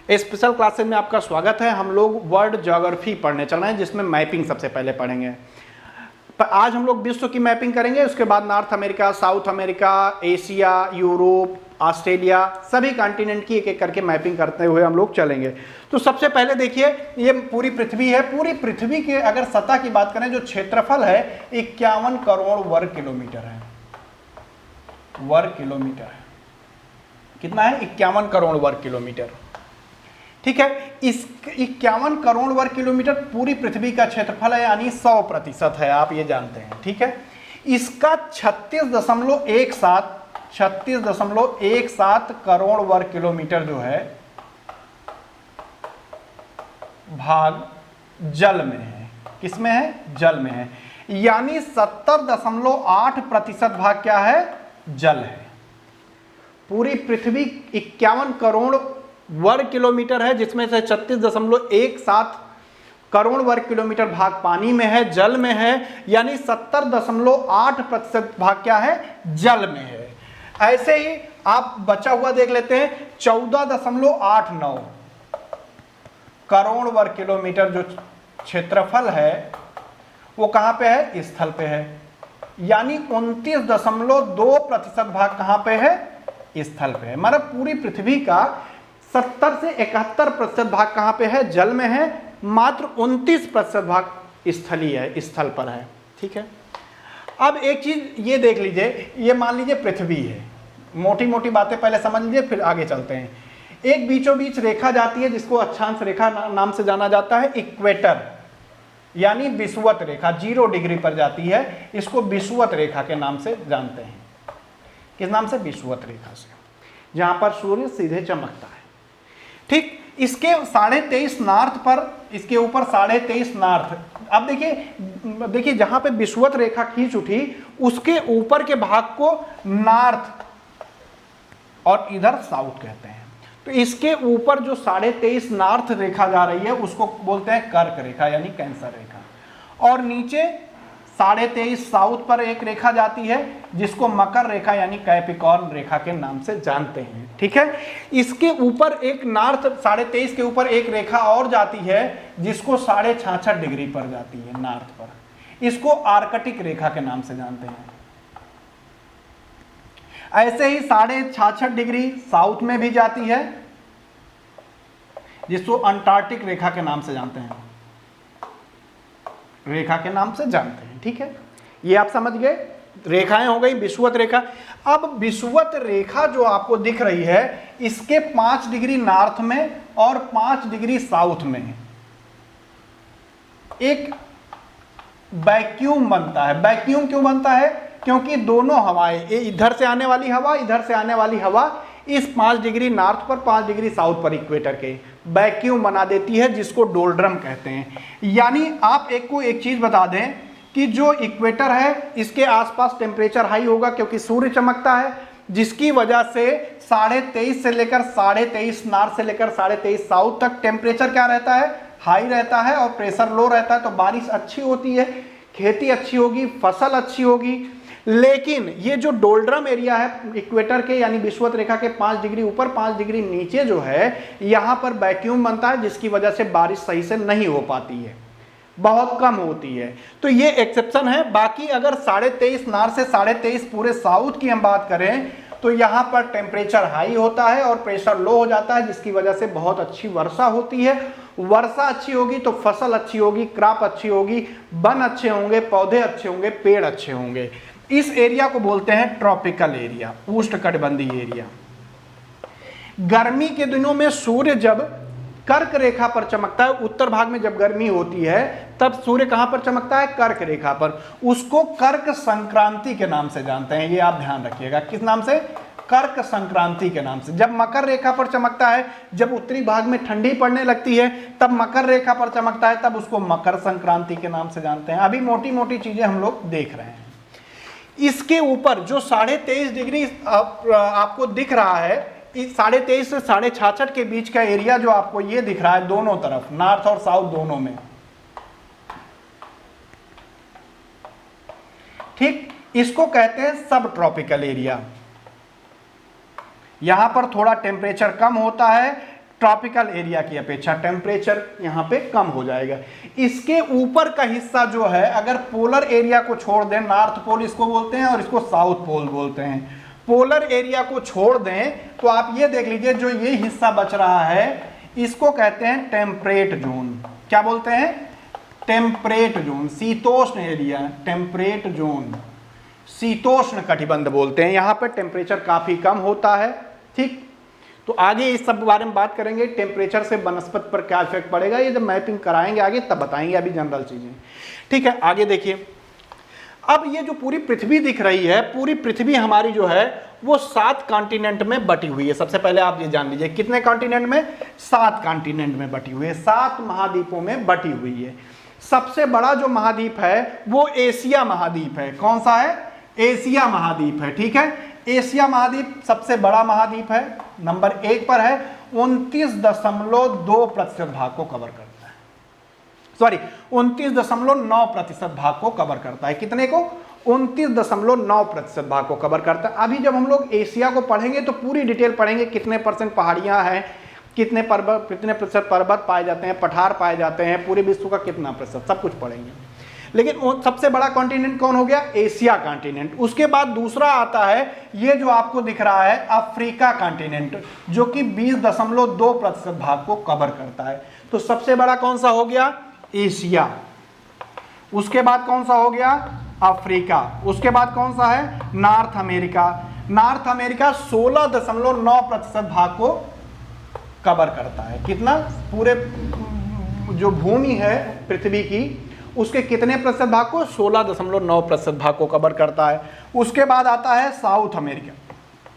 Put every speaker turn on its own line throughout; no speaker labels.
Special classes में आपका स्वागत है। हम लोग वर्ल्ड ज्योग्राफी पढ़ने चल रहे हैं, जिसमें मैपिंग सबसे पहले पढ़ेंगे। आज हम लोग विश्व की मैपिंग करेंगे, उसके बाद north America, south America, Asia, Europe, Australia, सभी कॉन्टिनेंट की एक एक करके मैपिंग करते हुए हम लोग चलेंगे। तो सबसे पहले देखिए, ये पूरी पृथ्वी है। पूरी पृथ्वी के अगर सतह की बात करें, जो क्षेत्रफल है 51 करोड़ वर्ग किलोमीटर है। वर्ग किलोमीटर है कितना है? 51 करोड़ वर्ग किलोमीटर। ठीक है, इस 51 करोड़ वर्ग किलोमीटर पूरी पृथ्वी का क्षेत्रफल है, यानी 100% है, आप ये जानते हैं। ठीक है, इसका 36.17 करोड़ वर्ग किलोमीटर जो है भाग जल में है। किसमें है? जल में है। यानी 70.8% भाग क्या है? जल है। पूरी पृथ्वी 51 करोड़ वर्ग किलोमीटर है, जिसमें से 36.17 करोड़ वर्ग किलोमीटर भाग पानी में है, जल में है। यानी 70.8% भाग क्या है? जल में है। ऐसे ही आप बचा हुआ देख लेते हैं, 14.89 करोड़ वर्ग किलोमीटर जो क्षेत्रफल है वो कहां पे है? स्थल पे है। यानी 29.2% भाग कहां पे है? स्थल पे है। मतलब पूरी पृथ्वी का 70 से 71% भाग कहां पे है? जल में है। मात्र 29% भाग स्थलीय है, स्थल पर है। ठीक है, अब एक चीज ये देख लीजिए, ये मान लीजिए पृथ्वी है। मोटी मोटी बातें पहले समझ लीजिए, फिर आगे चलते हैं। एक बीचों बीच रेखा जाती है, जिसको अक्षांश रेखा नाम से जाना जाता है। इक्वेटर यानी विषुवत रेखा 0 डिग्री पर जाती है, इसको विषुवत रेखा के नाम से जानते हैं। किस नाम से? विषुवत रेखा से, जहां पर सूर्य सीधे चमकता है। ठीक, इसके 23.5 नॉर्थ पर, इसके ऊपर 23.5 नॉर्थ। अब देखिए जहां पे विषुवत रेखा खींच उठी, उसके ऊपर के भाग को नॉर्थ और इधर साउथ कहते हैं। तो इसके ऊपर जो 23.5 नॉर्थ रेखा जा रही है, उसको बोलते हैं कर्क रेखा यानी कैंसर रेखा। और नीचे 23.5 साउथ पर एक रेखा जाती है, जिसको मकर रेखा यानी कैप्रिकॉर्न रेखा के नाम से जानते हैं। ठीक है, इसके ऊपर एक नॉर्थ 23.5 के ऊपर एक रेखा और जाती है, जिसको 66.5 डिग्री पर जाती है नॉर्थ पर, इसको आर्कटिक रेखा के नाम से जानते हैं। ऐसे ही 66.5 डिग्री साउथ में भी जाती है, जिसको अंटार्कटिक रेखा के नाम से जानते हैं, रेखा के नाम से जानते हैं। ठीक है, ये आप समझ गए। रेखाएं हो गई विषुवत रेखा। अब विषुवत रेखा जो आपको दिख रही है, इसके 5 डिग्री नॉर्थ में और 5 डिग्री साउथ में एक वैक्यूम बनता है। वैक्यूम क्यों बनता है? क्योंकि दोनों हवाएं, इधर से आने वाली हवा, इधर से आने वाली हवा, इस 5 डिग्री नॉर्थ पर 5 डिग्री साउथ पर इक्वेटर के वैक्यूम बना देती है, जिसको डोल्ड्रम कहते हैं। यानी आप एक चीज बता दें कि जो इक्वेटर है, इसके आसपास टेम्परेचर हाई होगा, क्योंकि सूर्य चमकता है, जिसकी वजह से 23.5 से लेकर 23.5 नॉर्थ से लेकर 23.5 साउथ तक टेम्परेचर क्या रहता है? हाई रहता है, और प्रेशर लो रहता है। तो बारिश अच्छी होती है, खेती अच्छी होगी, फसल अच्छी होगी। लेकिन ये जो डोल्ड्रम एरिया है इक्वेटर के, यानी विषुवत रेखा के 5 डिग्री ऊपर 5 डिग्री नीचे जो है, यहाँ पर वैक्यूम बनता है, जिसकी वजह से बारिश सही से नहीं हो पाती है, बहुत कम होती है। तो ये एक्सेप्शन है। बाकी अगर 23.5 नॉर्थ से 23.5 पूरे साउथ की हम बात करें, तो यहाँ पर टेम्परेचर हाई होता है और प्रेशर लो हो जाता है, जिसकी वजह से बहुत अच्छी वर्षा होती है। वर्षा अच्छी होगी तो फसल अच्छी होगी, क्रॉप अच्छी होगी, वन अच्छे होंगे, पौधे अच्छे होंगे, पेड़ अच्छे होंगे। इस एरिया को बोलते हैं ट्रॉपिकल एरिया, उष्णकटिबंधीय एरिया। गर्मी के दिनों में सूर्य जब कर्क रेखा पर चमकता है, उत्तर भाग में जब गर्मी होती है, तब सूर्य कहां पर चमकता है? कर्क रेखा पर। उसको कर्क संक्रांति के नाम से जानते हैं, ये आप ध्यान रखिएगा। किस नाम से? कर्क संक्रांति के नाम से। जब मकर रेखा पर चमकता है, जब उत्तरी भाग में ठंडी पड़ने लगती है, तब मकर रेखा पर चमकता है, तब उसको मकर संक्रांति के नाम से जानते हैं। अभी मोटी मोटी चीजें हम लोग देख रहे हैं। इसके ऊपर जो 23.5 डिग्री आपको दिख रहा है, 23.5 से 66.5 के बीच का एरिया जो आपको ये दिख रहा है, दोनों तरफ नॉर्थ और साउथ दोनों में, ठीक, इसको कहते हैं सब ट्रॉपिकल एरिया। यहां पर थोड़ा टेम्परेचर कम होता है, ट्रॉपिकल एरिया की अपेक्षा टेम्परेचर यहाँ पे कम हो जाएगा। इसके ऊपर का हिस्सा जो है, अगर पोलर एरिया को छोड़ दें, नॉर्थ पोल इसको बोलते हैं और इसको साउथ पोल बोलते हैं, पोलर एरिया को छोड़ दें तो आप ये देख लीजिए जो ये हिस्सा बच रहा है इसको कहते हैं टेम्परेट जोन। क्या बोलते हैं? टेम्परेट जोन, शीतोष्ण एरिया, टेम्परेट जोन, शीतोष्ण कटिबंध बोलते हैं। यहाँ पर टेम्परेचर काफी कम होता है। ठीक, तो आगे इस सब बारे में बात करेंगे, टेम्परेचर से वनस्पति पर क्या इफेक्ट पड़ेगा, ये जब मैपिंग कराएंगे आगे तब बताएंगे, अभी जनरल चीजें। ठीक है, आगे देखिए। अब ये जो पूरी पृथ्वी दिख रही है, पूरी पृथ्वी हमारी जो है वो 7 कॉन्टिनेंट में बटी हुई है। सबसे पहले आप ये जान लीजिए, कितने कॉन्टिनेंट में? 7 कॉन्टिनेंट में बटी हुई है, 7 महाद्वीपों में बटी हुई है। सबसे बड़ा जो महाद्वीप है वो एशिया महाद्वीप है। कौन सा है? एशिया महाद्वीप है। ठीक है, एशिया महाद्वीप सबसे बड़ा महाद्वीप है, नंबर 1 पर है, 29.2% भाग को कवर करता है। सॉरी, 29.9% भाग को कवर करता है। कितने को? 29.9% भाग को कवर करता है। अभी जब हम लोग एशिया को पढ़ेंगे तो पूरी डिटेल पढ़ेंगे, कितने % पहाड़ियां हैं, कितने प्रतिशत पर्वत पाए जाते हैं, पठार पाए जाते हैं, पूरे विश्व का कितना प्रतिशत, सब कुछ पढ़ेंगे। लेकिन सबसे बड़ा कॉन्टिनेंट कौन हो गया? Asia continent. उसके बाद दूसरा आता है ये जो आपको दिख रहा है अफ्रीका कॉन्टिनेंट, जो कि 20.2% भाग को कवर करता है। तो सबसे बड़ा कौन सा हो गया? एशिया। उसके बाद कौन सा हो गया? अफ्रीका। उसके बाद कौन सा है? North America. नॉर्थ अमेरिका 16.9% भाग को कवर करता है। कितना? पूरे जो भूमि है पृथ्वी की उसके कितने प्रतिशत भाग को? 16.9% भाग को कवर करता है। उसके बाद आता है साउथ अमेरिका,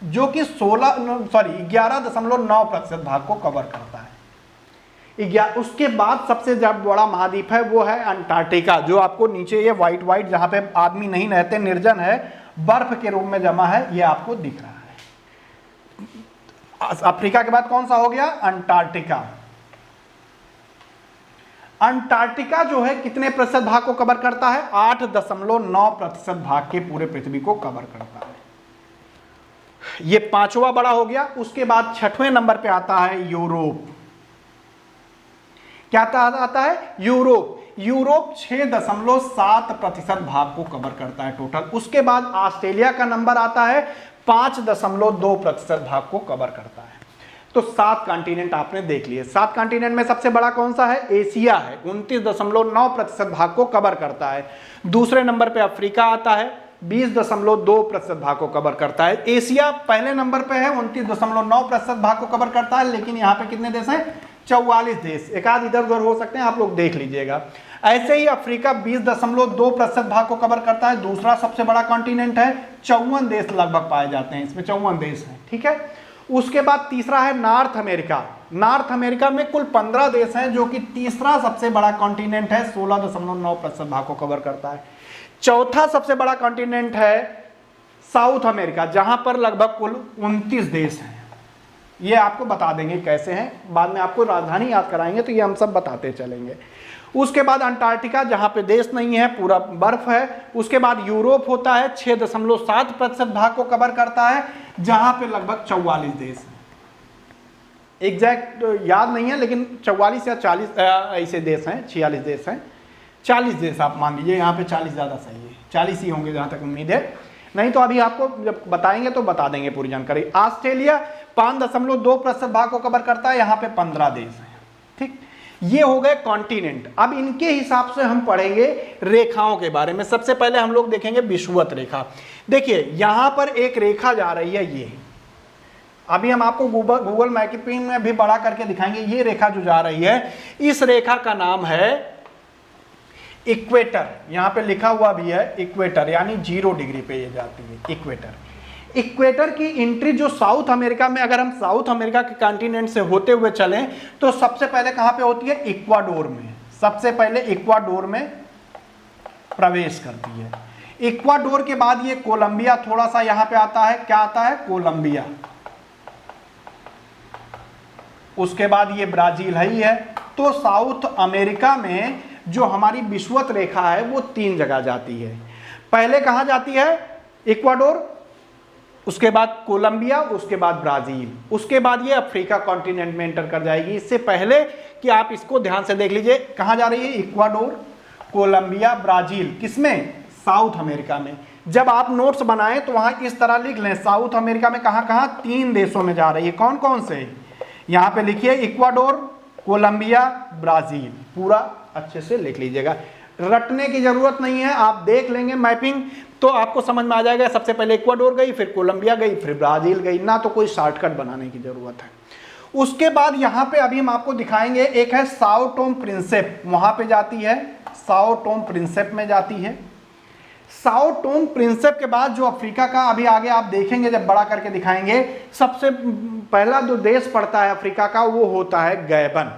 जो कि 11.9% भाग को कवर करता है। उसके बाद सबसे बड़ा महाद्वीप है वो है अंटार्कटिका, जो आपको नीचे ये व्हाइट जहां पे आदमी नहीं रहते, निर्जन है, बर्फ के रूप में जमा है, ये आपको दिख रहा है। अफ्रीका के बाद कौन सा हो गया? अंटार्कटिका। अंटार्कटिका जो है कितने प्रतिशत भाग को कवर करता है? 8.9% भाग के पूरे पृथ्वी को कवर करता है। ये 5वां बड़ा हो गया। उसके बाद 6वें नंबर पे आता है यूरोप। क्या आता है? यूरोप। यूरोप 6.7% भाग को कवर करता है टोटल। उसके बाद ऑस्ट्रेलिया का नंबर आता है, 5.2% भाग को कवर करता है। तो 7 कॉन्टिनेंट आपने देख लिए। 7 कॉन्टिनेंट में सबसे बड़ा कौन सा है? एशिया है, 29.9% भाग को कवर करता है। दूसरे नंबर पे अफ्रीका आता है, 20.2% भाग को कवर करता है। एशिया पहले नंबर पे है, 29.9% भाग को कवर करता है। लेकिन यहाँ पे कितने देश हैं? 44 देश। एक आध इधर उधर हो सकते हैं, आप लोग देख लीजिएगा। ऐसे ही अफ्रीका 20.2% भाग को कवर करता है। दूसरा सबसे बड़ा कॉन्टिनेंट है, 54 देश लगभग पाए जाते हैं इसमें, 54 देश हैं। ठीक है, उसके बाद तीसरा है नॉर्थ अमेरिका। नॉर्थ अमेरिका में कुल 15 देश हैं, जो कि तीसरा सबसे बड़ा कॉन्टिनेंट है, 16.9% भाग को कवर करता है। चौथा सबसे बड़ा कॉन्टिनेंट है साउथ अमेरिका, जहां पर लगभग कुल 29 देश हैं। ये आपको बता देंगे कैसे हैं, बाद में आपको राजधानी याद कराएंगे तो ये हम सब बताते चलेंगे। उसके बाद अंटार्कटिका, जहां पे देश नहीं है, पूरा बर्फ है। उसके बाद यूरोप होता है, 6.7% भाग को कवर करता है, जहां पे लगभग 44 देश हैं। एग्जैक्ट याद नहीं है, लेकिन 44 या 40 ऐसे देश हैं, 46 देश हैं, 40 देश आप मान लीजिए। यहाँ पे 40 ज़्यादा सही है, 40 ही होंगे जहाँ तक उम्मीद है। नहीं तो अभी आपको जब बताएंगे तो बता देंगे पूरी जानकारी। ऑस्ट्रेलिया 5.2% भाग को कवर करता है, यहाँ पे 15 देश हैं। ठीक, ये हो गए कॉन्टिनेंट। अब इनके हिसाब से हम पढ़ेंगे रेखाओं के बारे में। सबसे पहले हम लोग देखेंगे विषुवत रेखा। देखिए यहां पर एक रेखा जा रही है, ये अभी हम आपको गूगल मैपिंग में भी बड़ा करके दिखाएंगे। ये रेखा जो जा रही है, इस रेखा का नाम है इक्वेटर। यहां पे लिखा हुआ भी है इक्वेटर, यानी 0 डिग्री पे ये जाती है इक्वेटर। इक्वेटर की एंट्री जो साउथ अमेरिका में, अगर हम साउथ अमेरिका के कॉन्टिनेंट से होते हुए चलें तो सबसे पहले कहां पे होती है? इक्वाडोर में। सबसे पहले इक्वाडोर में प्रवेश करती है। इक्वाडोर के बाद ये कोलंबिया थोड़ा सा यहां पे आता है। क्या आता है? कोलंबिया। उसके बाद ये ब्राजील है ही है। तो साउथ अमेरिका में जो हमारी विषुवत रेखा है वो 3 जगह जाती है। पहले कहां जाती है? इक्वाडोर, उसके बाद कोलंबिया, उसके बाद ब्राजील, उसके बाद ये अफ्रीका कॉन्टिनेंट में एंटर कर जाएगी। इससे पहले कि आप इसको ध्यान से देख लीजिए, कहाँ जा रही है, इक्वाडोर, कोलंबिया, ब्राजील, किसमें, साउथ अमेरिका में। जब आप नोट्स बनाएं तो वहां इस तरह लिख लें, साउथ अमेरिका में कहाँ कहाँ, 3 देशों में जा रही है। कौन कौन से, यहाँ पे लिखिए, इक्वाडोर, कोलंबिया, ब्राजील, पूरा अच्छे से लिख लीजिएगा, रटने की जरूरत नहीं है, आप देख लेंगे मैपिंग तो आपको समझ में आ जाएगा। सबसे पहले इक्वाडोर गई, फिर कोलंबिया गई, फिर ब्राजील गई, ना तो कोई शॉर्टकट बनाने की जरूरत है। उसके बाद यहाँ पे अभी हम आपको दिखाएंगे, एक है साओ टोम प्रिंसेप, वहां पे जाती है, साओ टोम प्रिंसेप में जाती है। साओ टोम प्रिंसेप के बाद जो अफ्रीका का अभी आगे आप देखेंगे, जब बड़ा करके दिखाएंगे, सबसे पहला जो देश पड़ता है अफ्रीका का वो होता है गैबन।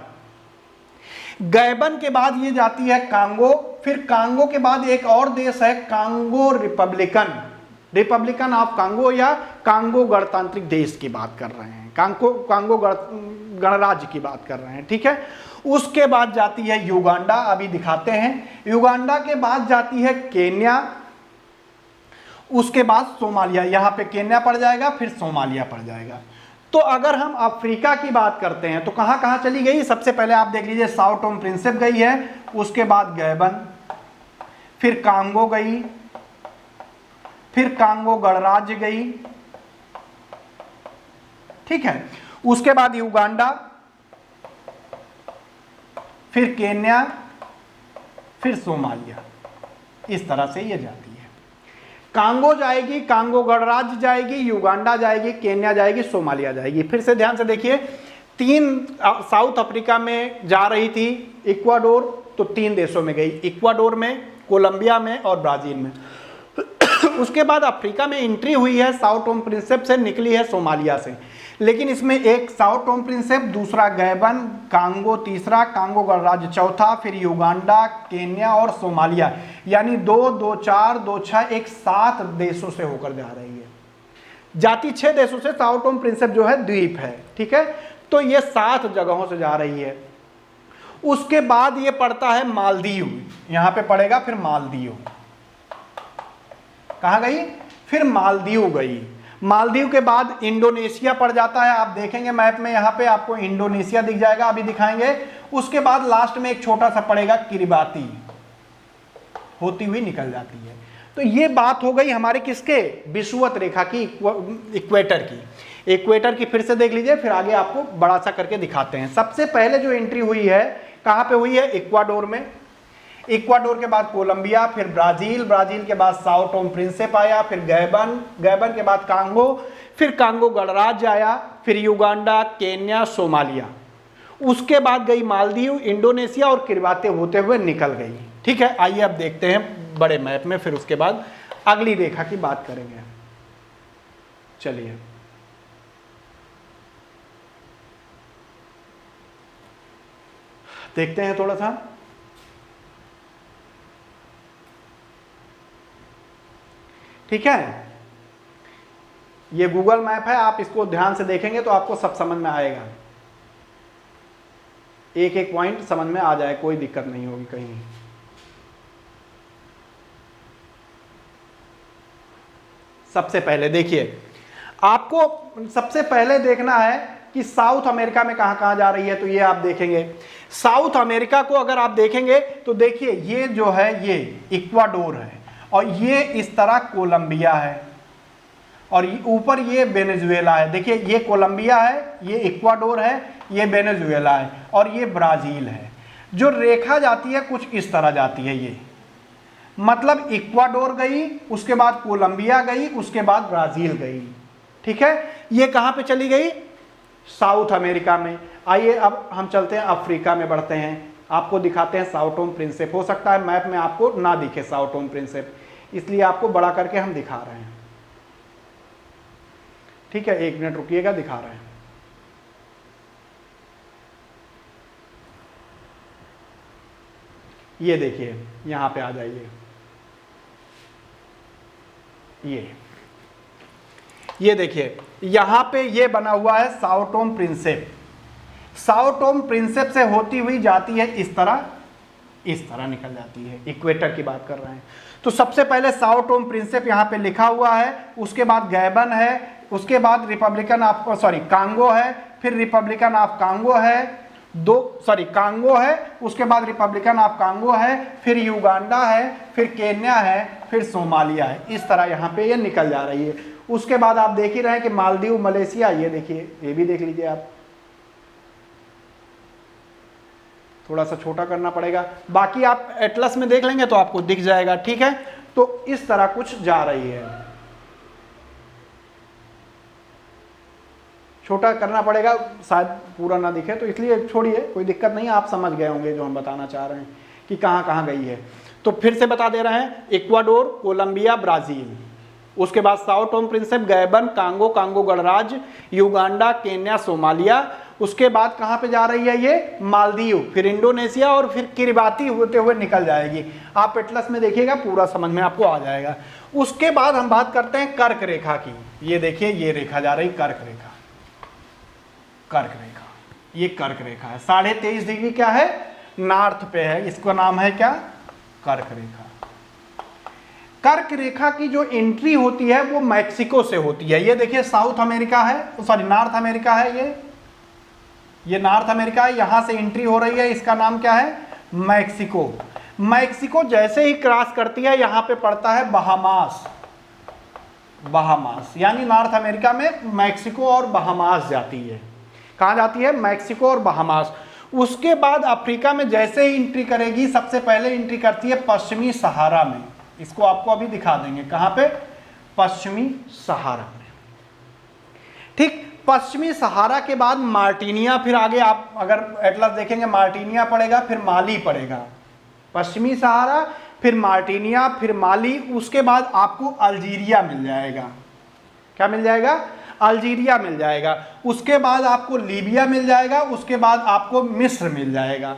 गैबन के बाद ये जाती है कांगो, फिर कांगो के बाद एक और देश है कांगो रिपब्लिकन ऑफ कांगो, या कांगो गणतांत्रिक देश की बात कर रहे हैं, कांगो गणराज्य की बात कर रहे हैं, ठीक है। उसके बाद जाती है युगांडा, अभी दिखाते हैं। युगांडा के बाद जाती है केन्या, उसके बाद सोमालिया, यहाँ पे केन्या पड़ जाएगा, फिर सोमालिया पड़ जाएगा। तो अगर हम अफ्रीका की बात करते हैं तो कहां कहां चली गई, सबसे पहले आप देख लीजिए, साओ टोम प्रिंसेप गई है, उसके बाद गैबन, फिर कांगो गई, फिर कांगो गणराज्य गई, ठीक है। उसके बाद युगांडा, फिर केन्या, फिर सोमालिया, इस तरह से ये जाती है। कांगो जाएगी, कांगो गणराज्य जाएगी, युगांडा जाएगी, केन्या जाएगी, सोमालिया जाएगी। फिर से ध्यान से देखिए, 3 साउथ अफ्रीका में जा रही थी, इक्वाडोर, तो 3 देशों में गई, इक्वाडोर में, कोलंबिया में और ब्राजील में। उसके बाद अफ्रीका में एंट्री हुई है, साओ टोम प्रिंसेप से निकली है सोमालिया से, लेकिन इसमें एक साओ टोम प्रिंसेप, दूसरा गैबन, कांगो तीसरा, कांगो गणराज्य चौथा, फिर युगांडा, केन्या और सोमालिया, यानी 2, 2, 4, 2, 6, एक 7 देशों से होकर जा रही है। जाती 6 देशों से, साओ टोम प्रिंसेप जो है द्वीप है, ठीक है। तो ये 7 जगहों से जा रही है। उसके बाद ये पड़ता है मालदीव, यहां पे पड़ेगा, फिर मालदीव, कहां गई, फिर मालदीव गई। मालदीव के बाद इंडोनेशिया पड़ जाता है, आप देखेंगे मैप में, यहां पे आपको इंडोनेशिया दिख जाएगा, अभी दिखाएंगे। उसके बाद लास्ट में एक छोटा सा पड़ेगा किरिबाती, होती हुई निकल जाती है। तो ये बात हो गई हमारे किसके, विषुवत रेखा की, इक्वेटर की। इक्वेटर की फिर से देख लीजिए, फिर आगे आपको बड़ा सा करके दिखाते हैं। सबसे पहले जो एंट्री हुई है, कहां पे हुई है, इक्वाडोर में। इक्वाडोर के बाद कोलंबिया, फिर ब्राजील, ब्राजील के बाद साओ टोम प्रिंसेप आया, फिर गैबन, गैबन के बाद कांगो, फिर कांगो गणराज्य आया, फिर युगांडा, केन्या, सोमालिया। उसके बाद गई मालदीव, इंडोनेशिया और किरिबाती होते हुए निकल गई, ठीक है। आइए अब देखते हैं बड़े मैप में, फिर उसके बाद अगली रेखा की बात करेंगे। चलिए, देखते हैं थोड़ा सा। ठीक है, ये गूगल मैप है, आप इसको ध्यान से देखेंगे तो आपको सब समझ में आएगा, एक एक पॉइंट समझ में आ जाए, कोई दिक्कत नहीं होगी कहीं। सबसे पहले देखिए, आपको सबसे पहले देखना है कि साउथ अमेरिका में कहां कहां जा रही है। तो ये आप देखेंगे, साउथ अमेरिका को अगर आप देखेंगे तो देखिए, ये जो है ये इक्वाडोर है, और ये इस तरह कोलंबिया है, और ऊपर ये वेनेजुएला है। देखिए, ये कोलंबिया है, ये इक्वाडोर है, ये वेनेजुएला है, और ये ब्राजील है। जो रेखा जाती है कुछ इस तरह जाती है, ये मतलब इक्वाडोर गई, उसके बाद कोलंबिया गई, उसके बाद ब्राजील गई, ठीक है। ये कहां पे चली गई, साउथ अमेरिका में। आइए अब हम चलते हैं अफ्रीका में, बढ़ते हैं, आपको दिखाते हैं साओ टोम प्रिंसेप। हो सकता है मैप में आपको ना दिखे साओ टोम प्रिंसेप, इसलिए आपको बड़ा करके हम दिखा रहे हैं, ठीक है। 1 मिनट रुकिएगा, दिखा रहे हैं। ये देखिए, यहां पे आ जाइए, ये देखिए, यहां पे ये बना हुआ है Sao Tomé Prinsep. Sao Tomé Prinsep से होती हुई जाती है इस तरह, इस तरह निकल जाती है, इक्वेटर की बात कर रहे हैं। तो सबसे पहले साओ टोम प्रिंसिप यहाँ पे लिखा हुआ है, उसके बाद गैबन है, उसके बाद रिपब्लिकन ऑफ कांगो है, फिर रिपब्लिकन ऑफ कांगो है, कांगो है, उसके बाद रिपब्लिकन ऑफ कांगो है, फिर युगांडा है, फिर केन्या है, फिर सोमालिया है। इस तरह यहाँ पे ये निकल जा रही है। उसके बाद आप देख ही रहे हैं कि मालदीव, मलेशिया, ये देखिए, ये भी देख लीजिए आप, थोड़ा सा छोटा करना पड़ेगा, बाकी आप एटलस में देख लेंगे तो आपको दिख जाएगा। ठीक है, तो इस तरह कुछ जा रही है, छोटा करना पड़ेगा, शायद पूरा ना दिखे, तो इसलिए छोड़िए, कोई दिक्कत नहीं, आप समझ गए होंगे जो हम बताना चाह रहे हैं कि कहाँ कहाँ गई है। तो फिर से बता दे रहे हैं, इक्वाडोर, कोलंबिया, ब्राजील, उसके बाद Sao Tome Principe, Gabon, Congo गणराज्य, युगांडा, केन्या, सोमालिया, उसके बाद कहाँ पे जा रही है ये, मालदीव, फिर इंडोनेशिया, और फिर किरिबाती होते हुए निकल जाएगी। आप एटलस में देखिएगा, पूरा समझ में आपको आ जाएगा। उसके बाद हम बात करते हैं कर्क रेखा की। ये देखिए, ये रेखा जा रही कर्क रेखा, कर्क रेखा, ये कर्क रेखा है, 23.5 डिग्री क्या है, नॉर्थ पे है, इसका नाम है क्या, कर्क रेखा। कर्क रेखा की जो एंट्री होती है वो मैक्सिको से होती है। ये देखिए साउथ अमेरिका है, नॉर्थ अमेरिका है, ये नॉर्थ अमेरिका है, यहां से एंट्री हो रही है, इसका नाम क्या है, मैक्सिको। मैक्सिको जैसे ही क्रॉस करती है यहां पे पड़ता है बहामास, बहामास, यानी नॉर्थ अमेरिका में मैक्सिको और बहामास जाती है। कहां जाती है, मैक्सिको और बहामास। उसके बाद अफ्रीका में जैसे ही एंट्री करेगी, सबसे पहले एंट्री करती है पश्चिमी सहारा में। इसको आपको अभी दिखा देंगे, कहां पे, पश्चिमी सहारा में। ठीक, पश्चिमी सहारा के बाद मार्टिनिया, फिर आगे आप अगर एटलस देखेंगे मार्टिनिया पड़ेगा, फिर माली पड़ेगा, पश्चिमी सहारा, फिर मार्टिनिया, फिर माली, उसके बाद आपको अल्जीरिया मिल जाएगा। क्या मिल जाएगा, अल्जीरिया मिल जाएगा। उसके बाद आपको लीबिया मिल जाएगा, उसके बाद आपको मिस्र मिल जाएगा।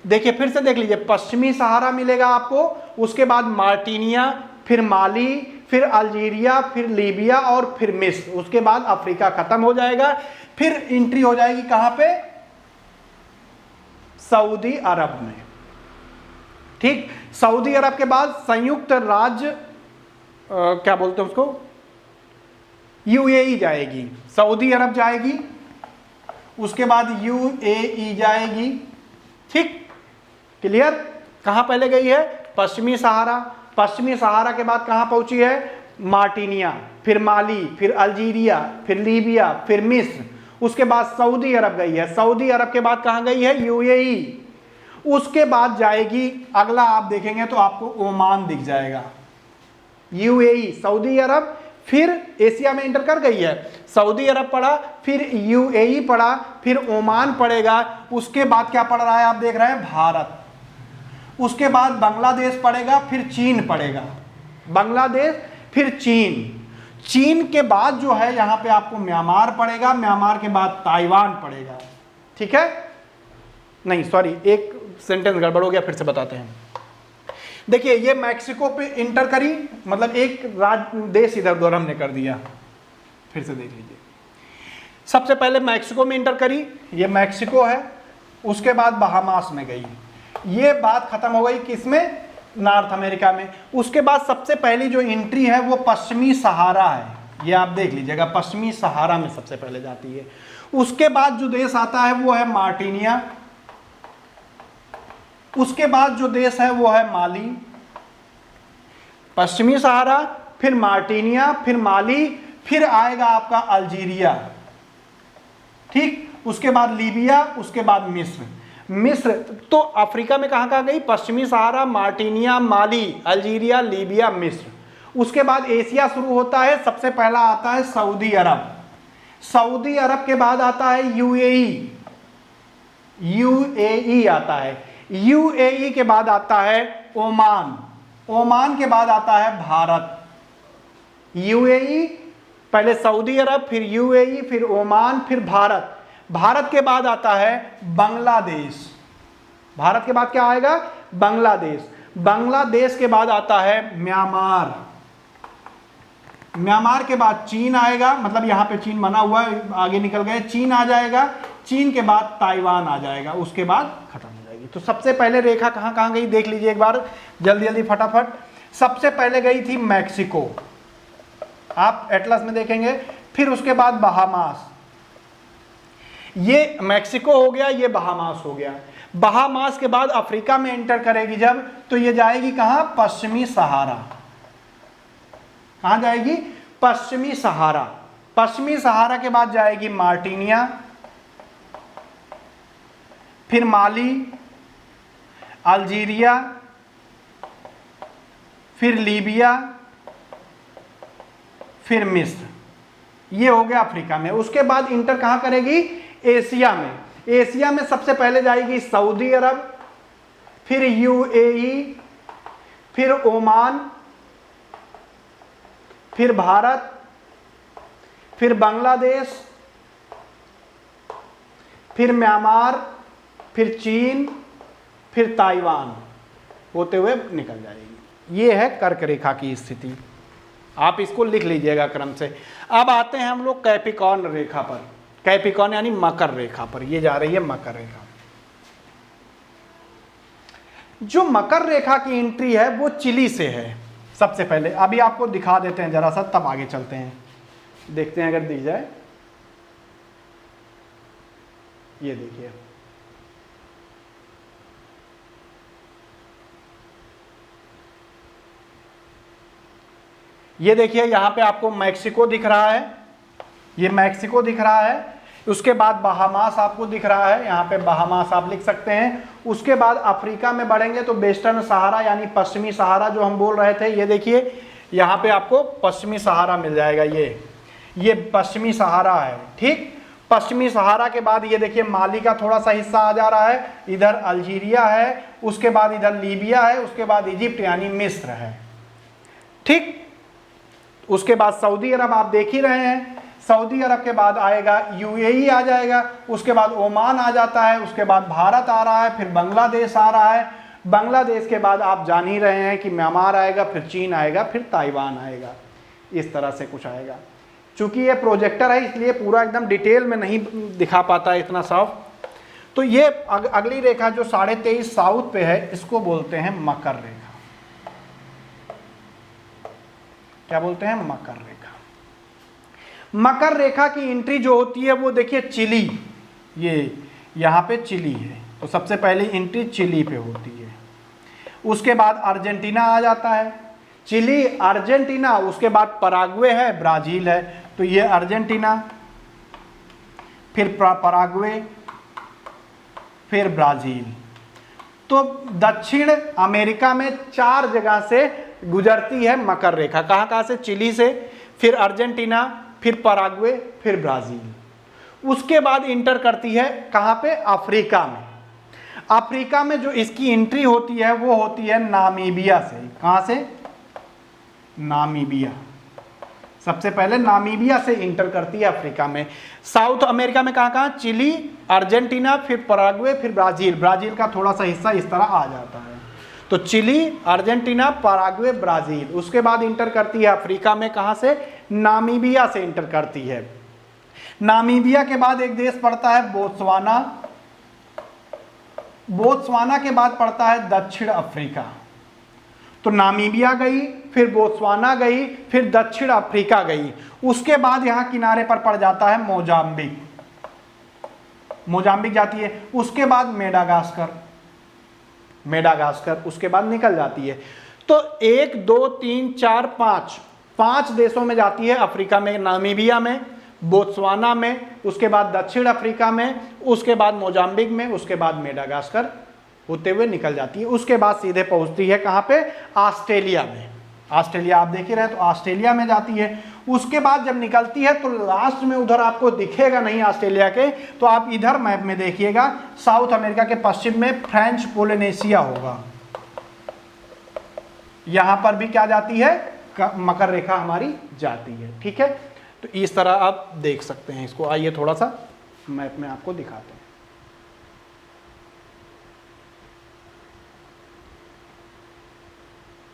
देखिए फिर से देख लीजिए, पश्चिमी सहारा मिलेगा आपको, उसके बाद मार्टिनिया, फिर माली, फिर अल्जीरिया, फिर लीबिया और फिर मिस्र। उसके बाद अफ्रीका खत्म हो जाएगा, फिर एंट्री हो जाएगी कहां पे, सऊदी अरब में। ठीक, सऊदी अरब के बाद संयुक्त राज्य क्या बोलते हैं उसको, यूएई जाएगी, सऊदी अरब जाएगी, उसके बाद यूएई जाएगी। ठीक, क्लियर। कहां पहले गई है, पश्चिमी सहारा, पश्चिमी सहारा के बाद कहां पहुंची है, मार्टिनिया, फिर माली, फिर अल्जीरिया, फिर लीबिया, फिर मिस्र, उसके बाद सऊदी अरब गई है, सऊदी अरब के बाद कहां गई है, यूएई, उसके बाद जाएगी, अगला आप देखेंगे तो आपको ओमान दिख जाएगा। यूएई, सऊदी अरब, फिर एशिया में इंटर कर गई है, सऊदी अरब पड़ा, फिर यूएई पड़ा, फिर ओमान पड़ेगा, उसके बाद क्या पड़ रहा है आप देख रहे हैं, भारत, उसके बाद बांग्लादेश पड़ेगा, फिर चीन पड़ेगा, बांग्लादेश, फिर चीन, चीन के बाद जो है यहां पे आपको म्यांमार पड़ेगा, म्यांमार के बाद ताइवान पड़ेगा। ठीक है, नहीं सॉरी, एक सेंटेंस गड़बड़ हो गया, फिर से बताते हैं। देखिए ये मैक्सिको पे इंटर करी, मतलब एक देश इधर उधर हमने कर दिया, फिर से देख लीजिए। सबसे पहले मैक्सिको में इंटर करी, ये मैक्सिको है, उसके बाद बहामास में गई, ये बात खत्म हो गई किसमें, नॉर्थ अमेरिका में। उसके बाद सबसे पहली जो एंट्री है वो पश्चिमी सहारा है, ये आप देख लीजिएगा, पश्चिमी सहारा में सबसे पहले जाती है। उसके बाद जो देश आता है वो है मार्टिनिया, उसके बाद जो देश है वो है माली, पश्चिमी सहारा, फिर मार्टिनिया, फिर माली, फिर आएगा आपका अल्जीरिया। ठीक, उसके बाद लीबिया, उसके बाद मिस्र। मिस्र तो अफ्रीका में कहां कहां गई, पश्चिमी सहारा, मार्टिनिया, माली, अल्जीरिया, लीबिया, मिस्र। उसके बाद एशिया शुरू होता है, सबसे पहला आता है सऊदी अरब, सऊदी अरब के बाद आता है यूएई, यूएई आता है, यूएई के बाद आता है ओमान, ओमान के बाद आता है भारत। यूएई, पहले सऊदी अरब, फिर यूएई, फिर ओमान, फिर भारत। भारत के बाद आता है बांग्लादेश, भारत के बाद क्या आएगा, बांग्लादेश। बांग्लादेश के बाद आता है म्यांमार, म्यांमार के बाद चीन आएगा, मतलब यहां पे चीन बना हुआ है, आगे निकल गए, चीन आ जाएगा, चीन के बाद ताइवान आ जाएगा, उसके बाद खत्म हो जाएगी। जाएगी। तो सबसे पहले रेखा कहाँ कहाँ गई देख लीजिए एक बार जल्दी जल्दी फटाफट। सबसे पहले गई थी मैक्सिको, आप एटलस में देखेंगे। फिर उसके बाद बहामास, ये मैक्सिको हो गया, ये बहामास हो गया। बहामास के बाद अफ्रीका में एंटर करेगी जब, तो ये जाएगी कहां, पश्चिमी सहारा। कहां जाएगी, पश्चिमी सहारा। पश्चिमी सहारा के बाद जाएगी मार्टिनिया, फिर माली, अल्जीरिया, फिर लीबिया, फिर मिस्र। ये हो गया अफ्रीका में। उसके बाद इंटर कहां करेगी, एशिया में। एशिया में सबसे पहले जाएगी सऊदी अरब, फिर यूएई, फिर ओमान, फिर भारत, फिर बांग्लादेश, फिर म्यांमार, फिर चीन, फिर ताइवान होते हुए निकल जाएगी। ये है कर्क रेखा की स्थिति, आप इसको लिख लीजिएगा क्रम से। अब आते हैं हम लोग कैप्रिकॉर्न रेखा पर। कैप्रिकॉर्न यानी मकर रेखा पर, ये जा रही है मकर रेखा। जो मकर रेखा की एंट्री है वो चिली से है। सबसे पहले अभी आपको दिखा देते हैं जरा सा, तब आगे चलते हैं, देखते हैं अगर दिख जाए। ये देखिए, ये देखिए यहां पे आपको मैक्सिको दिख रहा है, ये मैक्सिको दिख रहा है। उसके बाद बहामास आपको दिख रहा है, यहाँ पे बहामास आप लिख सकते हैं। उसके बाद अफ्रीका में बढ़ेंगे तो वेस्टर्न सहारा यानी पश्चिमी सहारा जो हम बोल रहे थे, ये देखिए यहाँ पे आपको पश्चिमी सहारा मिल जाएगा। ये पश्चिमी सहारा है, ठीक। पश्चिमी सहारा के बाद ये देखिए माली का थोड़ा सा हिस्सा आ जा रहा है, इधर अल्जीरिया है, उसके बाद इधर लीबिया है, उसके बाद इजिप्ट यानी मिस्र है, ठीक। उसके बाद सऊदी अरब आप देख ही रहे हैं। सऊदी अरब के बाद आएगा यूएई आ जाएगा, उसके बाद ओमान आ जाता है, उसके बाद भारत आ रहा है, फिर बांग्लादेश आ रहा है। बांग्लादेश के बाद आप जान ही रहे हैं कि म्यांमार आएगा, फिर चीन आएगा, फिर ताइवान आएगा। इस तरह से कुछ आएगा। चूंकि ये प्रोजेक्टर है इसलिए पूरा एकदम डिटेल में नहीं दिखा पाता है इतना साफ। तो ये अगली रेखा जो 23.5 साउथ पे है, इसको बोलते हैं मकर रेखा। क्या बोलते हैं, मकर रेखा। मकर रेखा की एंट्री जो होती है वो देखिए चिली, ये यहाँ पे चिली है, तो सबसे पहले एंट्री चिली पे होती है। उसके बाद अर्जेंटीना आ जाता है, चिली, अर्जेंटीना, उसके बाद पराग्वे है, ब्राजील है। तो ये अर्जेंटीना, फिर पराग्वे, फिर ब्राजील। तो दक्षिण अमेरिका में 4 जगह से गुजरती है मकर रेखा। कहाँ कहाँ से, चिली से, फिर अर्जेंटीना, फिर पराग्वे, फिर ब्राजील। उसके बाद इंटर करती है कहाँ पे, अफ्रीका में। अफ्रीका में जो इसकी एंट्री होती है वो होती है नामीबिया से। कहाँ से, नामीबिया। सबसे पहले नामीबिया से इंटर करती है अफ्रीका में। साउथ अमेरिका में कहाँ कहाँ, चिली, अर्जेंटीना, फिर पराग्वे, फिर ब्राजील। ब्राजील का थोड़ा सा हिस्सा इस तरह आ जाता है। तो चिली, अर्जेंटीना, पराग्वे, ब्राजील। उसके बाद इंटर करती है अफ्रीका में, कहाँ से, नामीबिया से इंटर करती है। नामीबिया के बाद एक देश पड़ता है बोत्सवाना। बोत्सवाना के बाद पड़ता है दक्षिण अफ्रीका। तो नामीबिया गई, फिर बोत्सवाना गई, फिर दक्षिण अफ्रीका गई। उसके बाद यहां किनारे पर पड़ जाता है मोजाम्बिक, मोजाम्बिक जाती है। उसके बाद मेडागास्कर, मेडागास्कर उसके बाद निकल जाती है। तो 1 2 3 4 5 देशों में जाती है अफ्रीका में, नामीबिया में, बोत्सवाना में, उसके बाद दक्षिण अफ्रीका में, उसके बाद मोजाम्बिक में, उसके बाद मेडागास्कर होते हुए निकल जाती है। उसके बाद सीधे पहुंचती है कहाँ पे, ऑस्ट्रेलिया में। ऑस्ट्रेलिया आप देख ही रहे, तो ऑस्ट्रेलिया में जाती है। उसके बाद जब निकलती है तो लास्ट में उधर आपको दिखेगा नहीं ऑस्ट्रेलिया के, तो आप इधर मैप में देखिएगा, साउथ अमेरिका के पश्चिम में फ्रेंच पोलिनेशिया होगा। यहां पर भी क्या जाती है, मकर रेखा हमारी जाती है, ठीक है। तो इस तरह आप देख सकते हैं इसको। आइए थोड़ा सा मैप में आपको दिखाते हैं।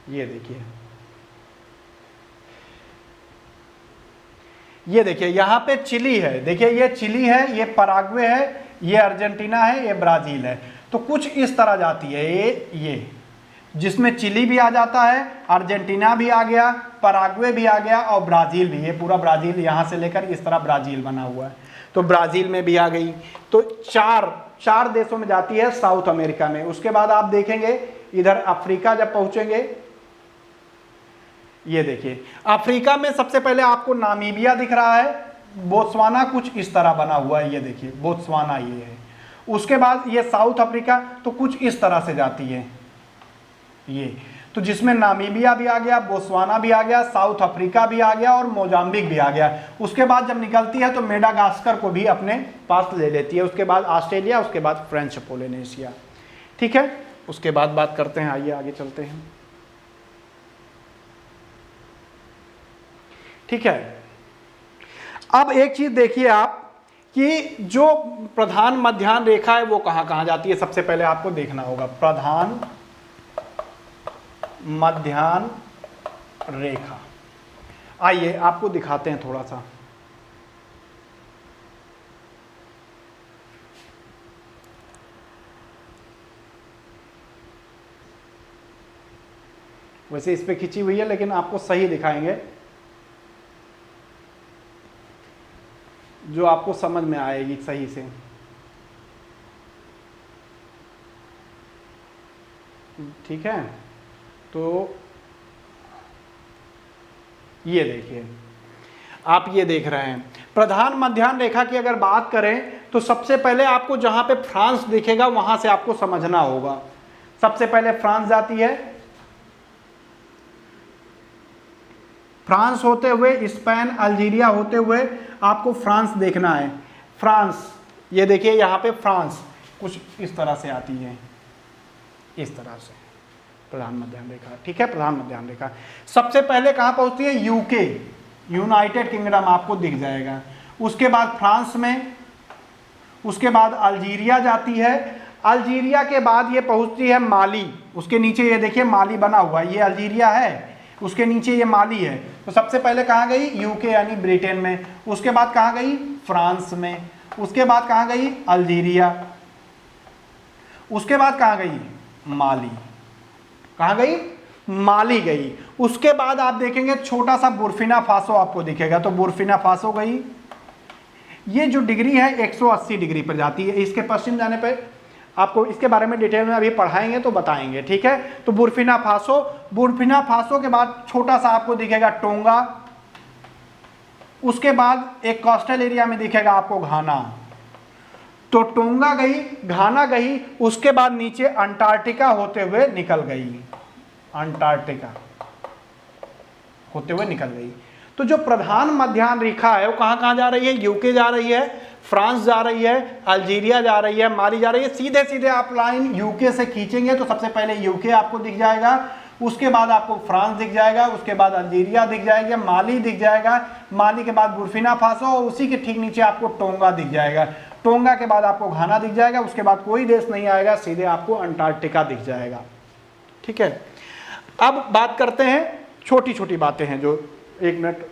ये देखिए, ये देखिए यहाँ पे चिली है, देखिए ये चिली है, ये पराग्वे है, ये अर्जेंटीना है, ये ब्राजील है। तो कुछ इस तरह जाती है ये जिसमें चिली भी आ जाता है, अर्जेंटीना भी आ गया, पराग्वे भी आ गया और ब्राज़ील भी। ये पूरा ब्राज़ील यहाँ से लेकर इस तरह ब्राज़ील बना हुआ है, तो ब्राज़ील में भी आ गई। तो चार देशों में जाती है साउथ अमेरिका में। उसके बाद आप देखेंगे इधर अफ्रीका जब पहुंचेंगे, ये देखिए अफ्रीका में सबसे पहले आपको नामीबिया दिख रहा है, बोत्सवाना कुछ इस तरह बना हुआ है, ये देखिए बोत्सवाना ये है। उसके बाद ये साउथ अफ्रीका, तो कुछ इस तरह से जाती है ये, तो जिसमें नामीबिया भी आ गया, बोत्सवाना भी आ गया, साउथ अफ्रीका भी आ गया और मोजाम्बिक भी आ गया। उसके बाद जब निकलती है तो मेडागास्कर को भी अपने पास ले लेती है। उसके बाद ऑस्ट्रेलिया, उसके बाद फ्रेंच पोलिनेशिया। ठीक है, उसके बाद बात करते हैं, आइए आगे चलते हैं। ठीक है, अब एक चीज देखिए आप कि जो प्रधान मध्याह्न रेखा है वो कहां कहां जाती है। सबसे पहले आपको देखना होगा प्रधान मध्याह्न रेखा। आइए आपको दिखाते हैं थोड़ा सा। वैसे इस पे खिंची हुई है लेकिन आपको सही दिखाएंगे जो आपको समझ में आएगी सही से। ठीक है, तो ये देखिए आप ये देख रहे हैं प्रधान मध्याह्न रेखा की अगर बात करें तो सबसे पहले आपको जहां पे फ्रांस दिखेगा वहां से आपको समझना होगा। सबसे पहले फ्रांस जाती है, फ्रांस होते हुए स्पेन, अल्जीरिया होते हुए आपको फ्रांस देखना है। फ्रांस, ये देखिए यहाँ पे फ्रांस कुछ इस तरह से आती है, इस तरह से प्रधान मध्याह्न रेखा। ठीक है, प्रधान मध्याह्न रेखा सबसे पहले कहाँ पहुँचती है? यूके, यूनाइटेड किंगडम आपको दिख जाएगा। उसके बाद फ्रांस में, उसके बाद अल्जीरिया जाती है। अल्जीरिया के बाद ये पहुँचती है माली, उसके नीचे ये देखिए माली बना हुआ है, ये अल्जीरिया है, उसके नीचे ये माली है। तो सबसे पहले कहाँ गई? यूके यानी ब्रिटेन में। उसके बाद कहाँ गई? फ्रांस में। उसके बाद कहाँ गई? अल्जीरिया। उसके बाद कहाँ गई? माली। कहाँ गई? माली गई। उसके बाद आप देखेंगे छोटा सा बुर्किना फासो आपको दिखेगा, तो बुर्किना फासो गई। ये जो डिग्री है 180 डिग्री पर जाती है, इसके पश्चिम जाने पर आपको इसके बारे में डिटेल में अभी पढ़ाएंगे तो बताएंगे। ठीक है, तो बुर्किना फासो, बुर्किना फासो के बाद छोटा सा आपको दिखेगा टोंगा। उसके बाद एक कोस्टल एरिया में दिखेगा आपको घाना। तो टोंगा गई, घाना गई, उसके बाद नीचे अंटार्कटिका होते हुए निकल गई, अंटार्कटिका होते हुए निकल गई। तो जो प्रधान मध्याह्न रेखा है वो कहाँ कहाँ जा रही है? यूके जा रही है, फ्रांस जा रही है, अल्जीरिया जा रही है, माली जा रही है। सीधे सीधे आप लाइन यूके से खींचेंगे तो सबसे पहले यूके आपको दिख जाएगा, उसके बाद आपको फ्रांस दिख जाएगा, उसके बाद अल्जीरिया दिख जाएगा, माली दिख जाएगा, माली के बाद बुर्किना फासो और उसी के ठीक नीचे आपको टोंगा दिख जाएगा। टोंगा के बाद आपको घाना दिख जाएगा, उसके बाद कोई देश नहीं आएगा, सीधे आपको अंटार्कटिका दिख जाएगा। ठीक है, अब बात करते हैं, छोटी छोटी बातें हैं जो 1 मिनट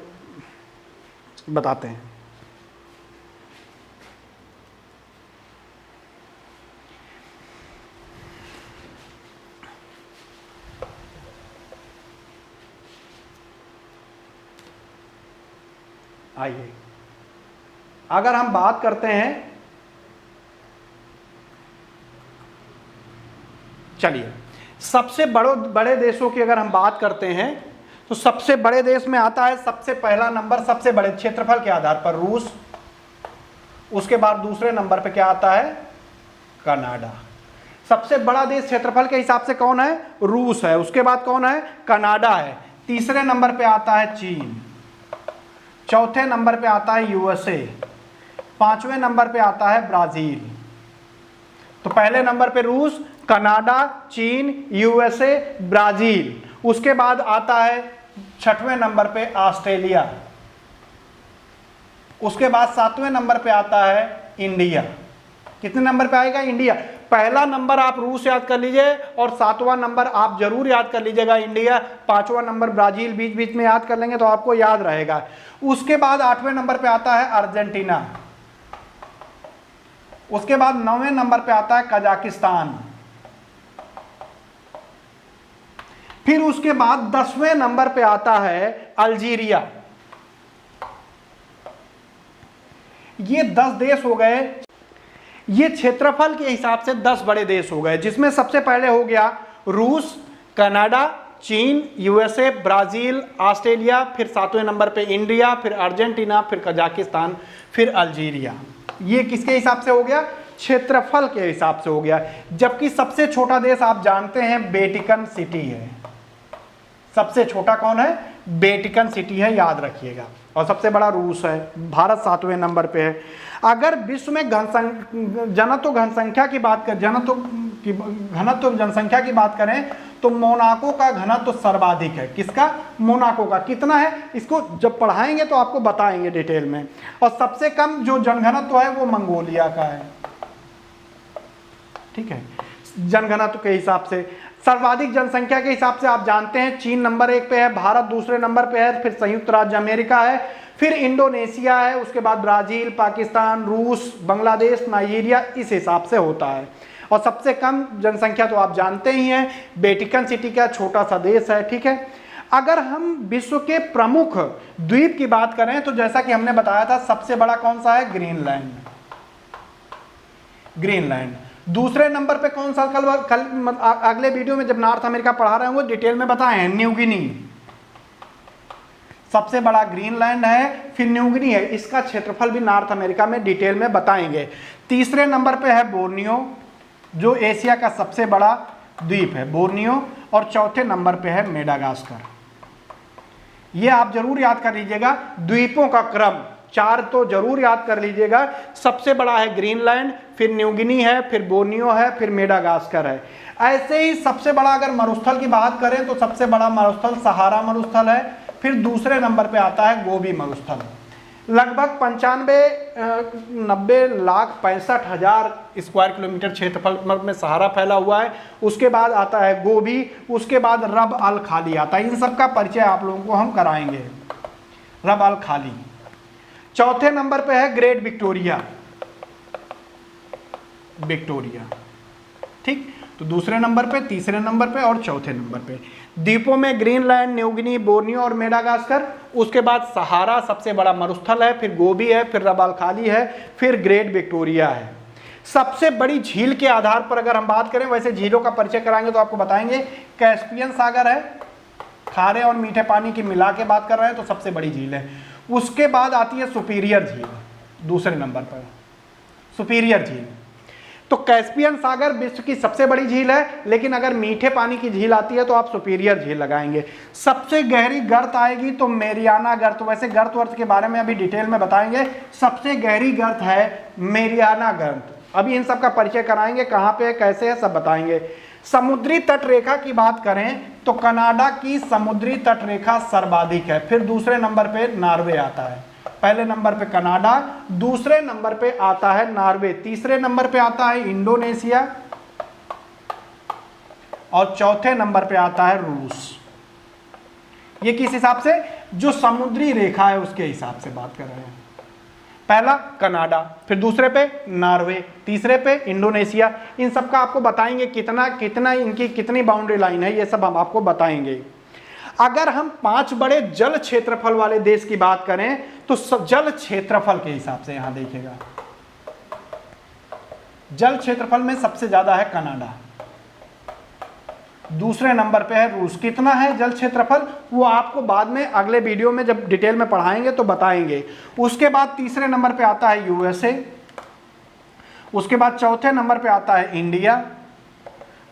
बताते हैं। आइए, अगर हम बात करते हैं, चलिए सबसे बड़े देशों की अगर हम बात करते हैं तो सबसे बड़े देश में आता है सबसे पहला नंबर, सबसे बड़े क्षेत्रफल के आधार पर रूस। उसके बाद दूसरे नंबर पे क्या आता है? कनाडा। सबसे बड़ा देश क्षेत्रफल के हिसाब से कौन है? रूस है। उसके बाद कौन है? कनाडा है। तीसरे नंबर पे आता है चीन। चौथे नंबर पे आता है यूएसए। पांचवें नंबर पे आता है ब्राजील। तो पहले नंबर पे रूस, कनाडा, चीन, यूएसए, ब्राजील। उसके बाद आता है छठवें नंबर पे ऑस्ट्रेलिया। उसके बाद 7वें नंबर पे आता है इंडिया। कितने नंबर पे आएगा? इंडिया। पहला नंबर आप रूस याद कर लीजिए और 7वां नंबर आप जरूर याद कर लीजिएगा इंडिया। 5वां नंबर ब्राजील बीच बीच में याद कर लेंगे तो आपको याद रहेगा। उसके बाद 8वें नंबर पे आता है अर्जेंटीना। उसके बाद 9वें नंबर पे आता है कजाकिस्तान, फिर उसके बाद 10वें नंबर पे आता है अल्जीरिया। ये 10 देश हो गए, ये क्षेत्रफल के हिसाब से 10 बड़े देश हो गए, जिसमें सबसे पहले हो गया रूस, कनाडा, चीन, यूएसए, ब्राजील, ऑस्ट्रेलिया, फिर 7वें नंबर पे इंडिया, फिर अर्जेंटीना, फिर कजाकिस्तान, फिर अल्जीरिया। ये किसके हिसाब से हो गया? क्षेत्रफल के हिसाब से हो गया। जबकि सबसे छोटा देश आप जानते हैं वेटिकन सिटी है। सबसे छोटा कौन है? वेटिकन सिटी है, याद रखिएगा। और सबसे बड़ा रूस है। भारत 7वें नंबर पे है। अगर विश्व में घनत्व जनसंख्या की बात करें, घनत्व जनसंख्या की बात करें तो मोनाको का घनत्व सर्वाधिक है। किसका? मोनाको का। कितना है? इसको जब पढ़ाएंगे तो आपको बताएंगे डिटेल में। और सबसे कम जो जनघनत्व है वो मंगोलिया का है। ठीक है, जनघनत्व के हिसाब से। सर्वाधिक जनसंख्या के हिसाब से आप जानते हैं चीन नंबर 1 पे है, भारत दूसरे नंबर पे है, फिर संयुक्त राज्य अमेरिका है, फिर इंडोनेशिया है, उसके बाद ब्राजील, पाकिस्तान, रूस, बांग्लादेश, नाइजीरिया, इस हिसाब से होता है। और सबसे कम जनसंख्या तो आप जानते ही हैं, वेटिकन सिटी का छोटा सा देश है। ठीक है, अगर हम विश्व के प्रमुख द्वीप की बात करें तो जैसा कि हमने बताया था, सबसे बड़ा कौन सा है? ग्रीनलैंड। ग्रीनलैंड। दूसरे नंबर पे कौन सा? कल अगले वीडियो में जब नॉर्थ अमेरिका पढ़ा रहे होंगे डिटेल में बताए हैं, न्यू गिनी। सबसे बड़ा ग्रीनलैंड है, फिर न्यू गिनी है। इसका क्षेत्रफल भी नॉर्थ अमेरिका में डिटेल में बताएंगे। तीसरे नंबर पे है बोर्नियो, जो एशिया का सबसे बड़ा द्वीप है, बोर्नियो। और चौथे नंबर पे है मेडागास्कर। ये आप जरूर याद कर लीजिएगा, द्वीपों का क्रम 4 तो जरूर याद कर लीजिएगा। सबसे बड़ा है ग्रीनलैंड, फिर न्यू गिनी है, फिर बोर्नियो है, फिर मेडागास्कर है। ऐसे ही सबसे बड़ा अगर मरुस्थल की बात करें तो सबसे बड़ा मरुस्थल सहारा मरुस्थल है, फिर दूसरे नंबर पे आता है गोबी मरुस्थल। लगभग 90 लाख 65 हजार स्क्वायर किलोमीटर क्षेत्रफल में सहारा फैला हुआ है। उसके बाद आता है गोबी, उसके बाद रब अल खाली आता है। इन सब का परिचय आप लोगों को हम कराएंगे। रब अल खाली। चौथे नंबर पे है ग्रेट विक्टोरिया। विक्टोरिया। ठीक, तो दूसरे नंबर पे, तीसरे नंबर पे और चौथे नंबर पे द्वीपों में ग्रीनलैंड, न्यू गिनी, बोर्नियो और मेडागास्कर। उसके बाद सहारा सबसे बड़ा मरुस्थल है, फिर गोबी है, फिर रब अल खाली है, फिर ग्रेट विक्टोरिया है। सबसे बड़ी झील के आधार पर अगर हम बात करें, वैसे झीलों का परिचय कराएंगे तो आपको बताएंगे, कैस्पियन सागर है, खारे और मीठे पानी की मिला के बात कर रहे हैं तो सबसे बड़ी झील है। उसके बाद आती है सुपीरियर झील, दूसरे नंबर पर सुपीरियर झील। तो कैस्पियन सागर विश्व की सबसे बड़ी झील है, लेकिन अगर मीठे पानी की झील आती है तो आप सुपीरियर झील लगाएंगे। सबसे गहरी गर्त आएगी तो मेरियाना गर्त। वैसे गर्त वर्त के बारे में अभी डिटेल में बताएंगे। सबसे गहरी गर्त है मेरियाना गर्त। अभी इन सब का परिचय कराएंगे, कहाँ पे है, कैसे है, सब बताएंगे। समुद्री तट रेखा की बात करें तो कनाडा की समुद्री तट रेखा सर्वाधिक है, फिर दूसरे नंबर पे नॉर्वे आता है। पहले नंबर पे कनाडा, दूसरे नंबर पे आता है नॉर्वे, तीसरे नंबर पे आता है इंडोनेशिया और चौथे नंबर पे आता है रूस। ये किस हिसाब से? जो समुद्री रेखा है उसके हिसाब से बात कर रहे हैं। पहला कनाडा, फिर दूसरे पे नॉर्वे, तीसरे पे इंडोनेशिया। इन सब का आपको बताएंगे कितना कितना इनकी कितनी बाउंड्री लाइन है, ये सब हम आपको बताएंगे। अगर हम 5 बड़े जल क्षेत्रफल वाले देश की बात करें तो जल क्षेत्रफल के हिसाब से यहां देखिएगा, जल क्षेत्रफल में सबसे ज्यादा है कनाडा, दूसरे नंबर पे है रूस। कितना है जल क्षेत्रफल वो आपको बाद में अगले वीडियो में जब डिटेल में पढ़ाएंगे तो बताएंगे। उसके बाद तीसरे नंबर पे आता है यूएसए, उसके बाद चौथे नंबर पे आता है इंडिया,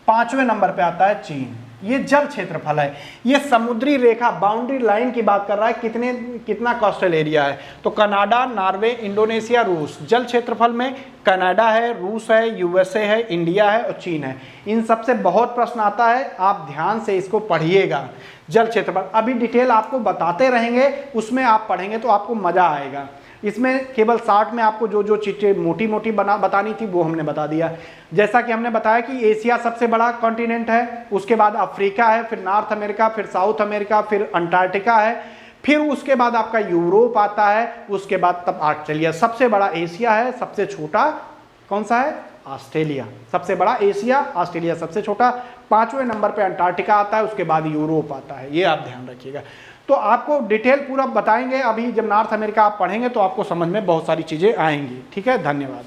5वें नंबर पे आता है चीन। ये जल क्षेत्रफल है। ये समुद्री रेखा बाउंड्री लाइन की बात कर रहा है, कितना कोस्टल एरिया है। तो कनाडा, नॉर्वे, इंडोनेशिया, रूस। जल क्षेत्रफल में कनाडा है, रूस है, यूएसए है, इंडिया है और चीन है। इन सब से बहुत प्रश्न आता है, आप ध्यान से इसको पढ़िएगा। जल क्षेत्रफल अभी डिटेल आपको बताते रहेंगे, उसमें आप पढ़ेंगे तो आपको मजा आएगा। इसमें केवल 60 में आपको जो जो चीज़ें मोटी मोटी बतानी थी वो हमने बता दिया। जैसा कि हमने बताया कि एशिया सबसे बड़ा कॉन्टिनेंट है, उसके बाद अफ्रीका है, फिर नॉर्थ अमेरिका, फिर साउथ अमेरिका, फिर अंटार्कटिका है, फिर उसके बाद आपका यूरोप आता है, उसके बाद तब ऑस्ट्रेलिया। सबसे बड़ा एशिया है, सबसे छोटा कौन सा है? ऑस्ट्रेलिया सबसे बड़ा, एशिया, ऑस्ट्रेलिया सबसे छोटा, 5वें नंबर पे अंटार्कटिका आता है, उसके बाद यूरोप आता है, ये आप ध्यान रखिएगा। तो आपको डिटेल पूरा बताएंगे, अभी जब नॉर्थ अमेरिका आप पढ़ेंगे तो आपको समझ में बहुत सारी चीज़ें आएंगी। ठीक है, धन्यवाद।